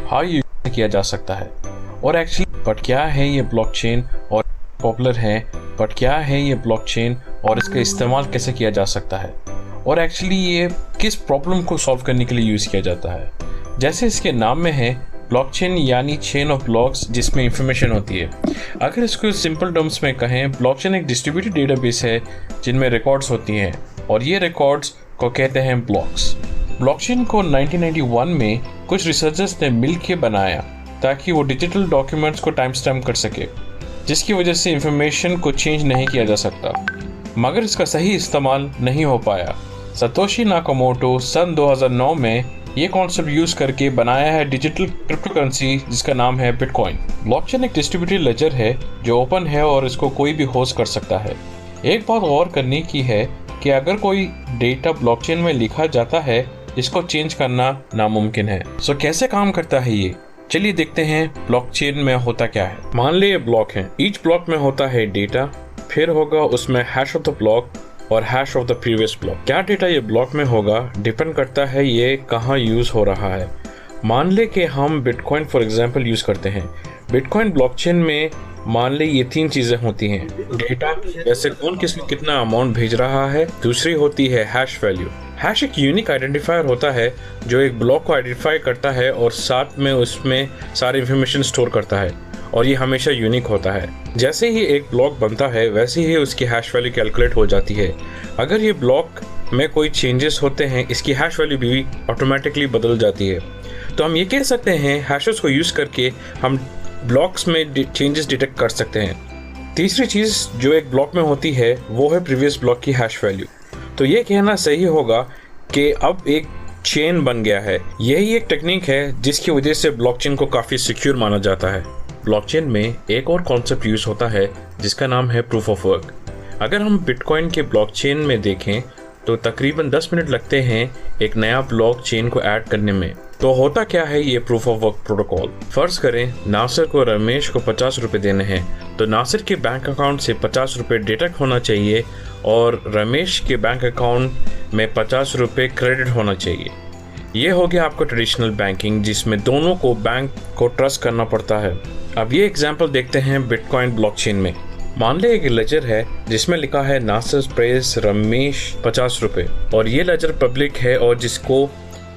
हाँ ये किया जा सकता है। और एक्चुअली बट क्या है ये ब्लॉकचेन और पॉपुलर है, बट क्या है ये ब्लॉकचेन और इसका इस्तेमाल कैसे किया जा सकता है, और एक्चुअली ये किस प्रॉब्लम को सॉल्व करने के लिए यूज़ किया जाता है। जैसे इसके नाम में है ब्लॉकचेन यानी चेन ऑफ ब्लॉक्स जिसमें इंफॉर्मेशन होती है। अगर इसको सिंपल टर्म्स में कहें, ब्लॉकचेन एक डिस्ट्रीब्यूटेड डेटाबेस है जिनमें रिकॉर्ड्स होती हैं और ये रिकॉर्ड्स को कहते हैं ब्लॉक्स। ब्लॉकचेन को 1991 में कुछ रिसर्चर्स ने मिल के बनाया ताकि वो डिजिटल डॉक्यूमेंट्स को टाइम स्टैम्प कर सके, जिसकी वजह से इंफॉर्मेशन को चेंज नहीं किया जा सकता, मगर इसका सही इस्तेमाल नहीं हो पाया। सतोशी नाकामोटो सन 2009 में ये कॉन्सेप्ट यूज करके बनाया है डिजिटल क्रिप्टो करेंसी जिसका नाम है बिटकॉइन। ब्लॉकचेन एक डिस्ट्रीब्यूटेड लेजर है जो ओपन है और इसको कोई भी होस्ट कर सकता है। एक बात गौर करने की है कि अगर कोई डेटा ब्लॉकचेन में लिखा जाता है, इसको चेंज करना नामुमकिन है। सो कैसे काम करता है ये, चलिए देखते हैं ब्लॉकचेन में होता क्या है। मान ले ये ब्लॉक है, ईच ब्लॉक में होता है डेटा, फिर होगा उसमें हैश ऑफ द ब्लॉक और hash of the previous block. क्या डेटा ये ब्लॉक में होगा डिपेंड करता है ये कहाँ यूज हो रहा है। मान ले कि हम बिटकॉइन फॉर एग्जांपल यूज करते हैं। बिटकॉइन ब्लॉकचेन में मान ले ये 3 चीजें होती हैं। डेटा, जैसे कौन किसको कितना अमाउंट भेज रहा है। दूसरी होती है हैश वैल्यू। हैश एक यूनिक आइडेंटिफायर होता है जो एक ब्लॉक को आइडेंटिफाई करता है और साथ में उसमें सारी इंफॉर्मेशन स्टोर करता है, और ये हमेशा यूनिक होता है। जैसे ही एक ब्लॉक बनता है वैसे ही उसकी हैश वैल्यू कैलकुलेट हो जाती है। अगर ये ब्लॉक में कोई चेंजेस होते हैं, इसकी हैश वैल्यू भी ऑटोमेटिकली बदल जाती है। तो हम ये कह सकते हैं हैशेस को यूज करके हम ब्लॉक्स में चेंजेस डिटेक्ट कर सकते हैं। तीसरी चीज जो एक ब्लॉक में होती है वो है प्रीवियस ब्लॉक की हैश वैल्यू। तो ये कहना सही होगा कि अब एक चेन बन गया है। यही एक टेक्निक है जिसकी वजह से ब्लॉकचेन को काफी सिक्योर माना जाता है। ब्लॉकचेन में एक और कॉन्सेप्ट यूज होता है जिसका नाम है प्रूफ ऑफ वर्क। अगर हम बिटकॉइन के ब्लॉकचेन में देखें तो तकरीबन 10 मिनट लगते हैं एक नया ब्लॉकचेन को ऐड करने में। तो होता क्या है ये प्रूफ ऑफ वर्क प्रोटोकॉल। फर्ज करें नासिर को रमेश को 50 रुपए देने हैं, तो नासिर के बैंक अकाउंट से 50 रुपए डिडक्ट होना चाहिए और रमेश के बैंक अकाउंट में 50 रुपए क्रेडिट होना चाहिए। ये हो गया आपको ट्रेडिशनल बैंकिंग जिसमें दोनों को बैंक को ट्रस्ट करना पड़ता है। अब ये एग्जांपल देखते हैं बिटकॉइन ब्लॉकचेन में। मान ले एक लेजर है जिसमें लिखा है नासिर प्रेस रमेश 50 रुपए, और ये लेजर पब्लिक है और जिसको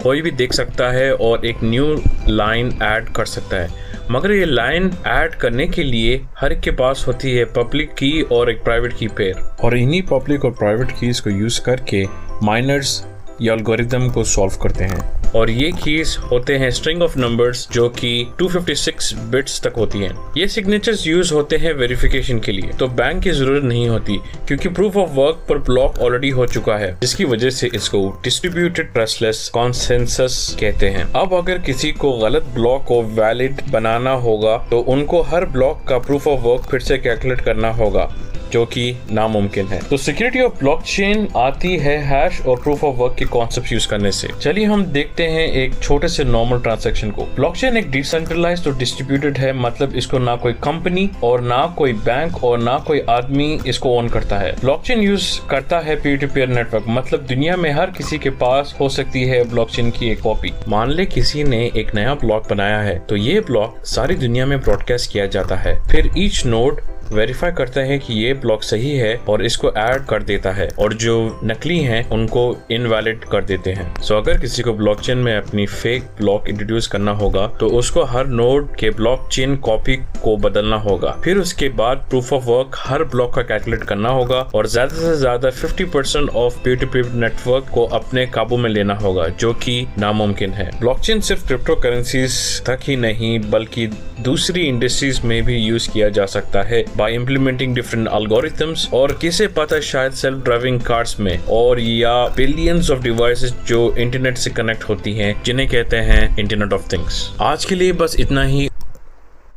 कोई भी देख सकता है और एक न्यू लाइन ऐड कर सकता है। मगर ये लाइन ऐड करने के लिए हर एक के पास होती है पब्लिक की और एक प्राइवेट की पेयर, और इन्हीं पब्लिक और प्राइवेट कीज को यूज करके माइनर्स ये एल्गोरिथम को सॉल्व करते हैं। और ये कीज होते हैं स्ट्रिंग ऑफ नंबर्स जो कि 256 बिट्स तक होती हैं। ये सिग्नेचर्स यूज होते हैं वेरिफिकेशन के लिए, तो बैंक की जरूरत नहीं होती क्योंकि प्रूफ ऑफ वर्क पर ब्लॉक ऑलरेडी हो चुका है, जिसकी वजह से इसको डिस्ट्रीब्यूटेड ट्रस्टलेस कॉन्सेंसस कहते हैं। अब अगर किसी को गलत ब्लॉक को वैलिड बनाना होगा तो उनको हर ब्लॉक का प्रूफ ऑफ वर्क फिर से कैलकुलेट करना होगा, जो कि नामुमकिन है। तो सिक्योरिटी ऑफ ब्लॉकचेन आती है हैश और प्रूफ ऑफ वर्क के कॉन्सेप्ट यूज करने से। चलिए हम देखते हैं एक छोटे से नॉर्मल ट्रांजैक्शन को। ब्लॉकचेन एक डिसेंट्रलाइज्ड और डिस्ट्रीब्यूटेड है, मतलब इसको ना कोई कंपनी और ना कोई बैंक और ना कोई आदमी इसको ओन करता है। ब्लॉकचेन यूज करता है पीयर टू पीयर नेटवर्क, मतलब दुनिया में हर किसी के पास हो सकती है ब्लॉकचेन की एक कॉपी। मान ले किसी ने एक नया ब्लॉक बनाया है, तो ये ब्लॉक सारी दुनिया में ब्रॉडकास्ट किया जाता है। फिर ईच नोड वेरीफाई करता है कि ये ब्लॉक सही है और इसको ऐड कर देता है, और जो नकली हैं उनको इनवैलिड कर देते हैं। सो अगर किसी को ब्लॉकचेन में अपनी फेक ब्लॉक इंट्रोड्यूस करना होगा तो उसको हर नोड के ब्लॉकचेन कॉपी को बदलना होगा। फिर उसके बाद प्रूफ ऑफ वर्क हर ब्लॉक का कैलकुलेट करना होगा और ज्यादा से ज्यादा 50% of peer to peer network को अपने काबू में लेना होगा, जो कि नामुमकिन है। ब्लॉकचेन सिर्फ क्रिप्टो करेंसीज तक ही नहीं बल्कि दूसरी इंडस्ट्रीज में भी यूज किया जा सकता है by implementing different algorithms, और किसे पता शायद सेल्फ ड्राइविंग कार्स में, और या बिलियंस ऑफ डिवाइसेस जो इंटरनेट से कनेक्ट होती हैं जिन्हें कहते हैं इंटरनेट ऑफ थिंग्स। आज के लिए बस इतना ही।